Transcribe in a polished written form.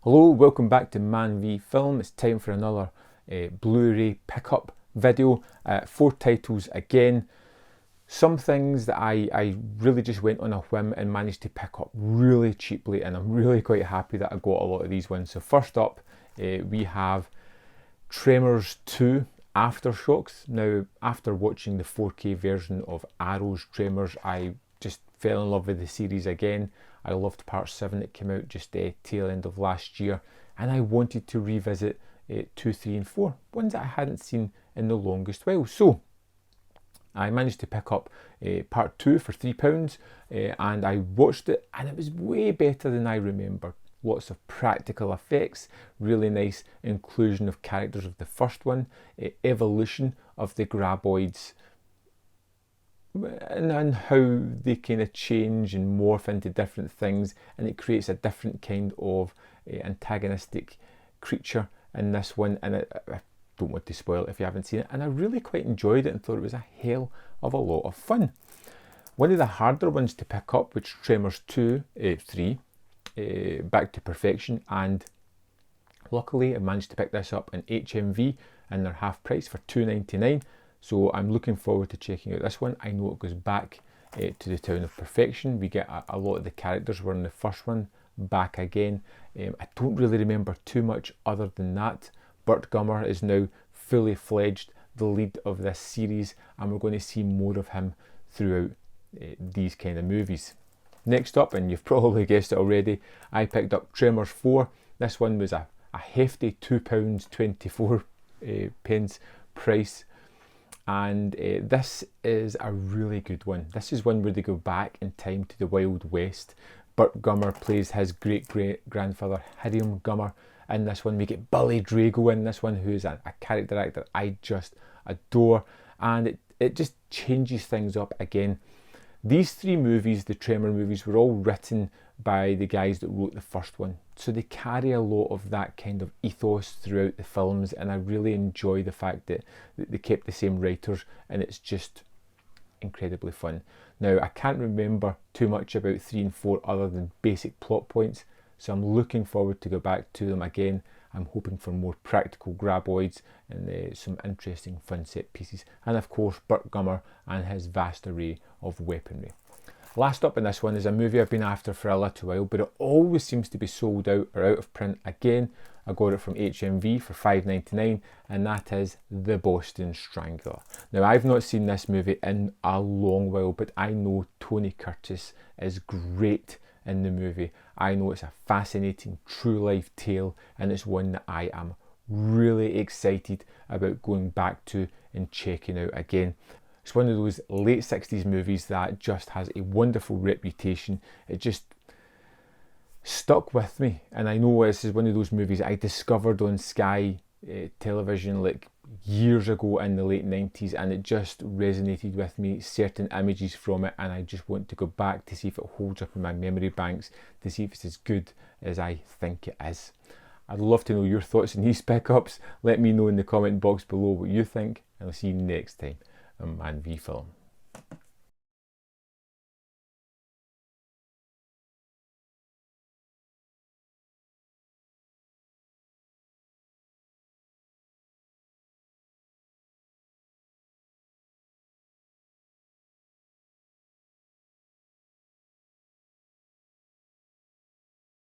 Hello, welcome back to ManVFilm. It's time for another Blu-ray pickup video. 4 titles again. Some things that I really just went on a whim and managed to pick up really cheaply, and I'm really quite happy that I got a lot of these ones. So first up, we have Tremors 2 Aftershocks. Now, after watching the 4K version of Arrow's Tremors, I just fell in love with the series again. I loved part 7 that came out just tail end of last year, and I wanted to revisit 2, 3 and 4, ones that I hadn't seen in the longest while. So I managed to pick up part 2 for £3, and I watched it, and it was way better than I remembered. Lots of practical effects, really nice inclusion of characters of the first one, evolution of the graboids, and how they kind of change and morph into different things, and it creates a different kind of antagonistic creature in this one. And I don't want to spoil it if you haven't seen it, and I really quite enjoyed it and thought it was a hell of a lot of fun. One of the harder ones to pick up, which Tremors 3, Back to Perfection, and luckily I managed to pick this up in HMV and they're half price for £2.99. So I'm looking forward to checking out this one. I know it goes back to the town of perfection. We get a lot of the characters were in the first one back again. I don't really remember too much other than that. Burt Gummer is now fully fledged the lead of this series, and we're going to see more of him throughout these kind of movies. Next up, and you've probably guessed it already, I picked up Tremors 4. This one was a hefty £2.24 price. And this is a really good one. This is one where they go back in time to the Wild West. Burt Gummer plays his great-grandfather Hiram Gummer in this one. We get Billy Drago in this one, who is a character actor I just adore. And it just changes things up again. These 3 movies, the Tremor movies, were all written by the guys that wrote the first one. So they carry a lot of that kind of ethos throughout the films, and I really enjoy the fact that they kept the same writers, and it's just incredibly fun. Now, I can't remember too much about 3 and 4 other than basic plot points, so I'm looking forward to go back to them again. I'm hoping for more practical graboids and some interesting fun set pieces, and of course Burt Gummer and his vast array of weaponry. Last up in this one is a movie I've been after for a little while, but it always seems to be sold out or out of print again. I got it from HMV for £5.99, and that is The Boston Strangler. Now, I've not seen this movie in a long while, but I know Tony Curtis is great in the movie. I know it's a fascinating true life tale, and it's one that I am really excited about going back to and checking out again. It's one of those late 60s movies that just has a wonderful reputation. It just stuck with me, and I know this is one of those movies I discovered on Sky television like years ago in the late 90s, and it just resonated with me, certain images from it, and I just want to go back to see if it holds up in my memory banks, to see if it's as good as I think it is. I'd love to know your thoughts on these pickups. Let me know in the comment box below what you think, and I'll see you next time on ManVFilm.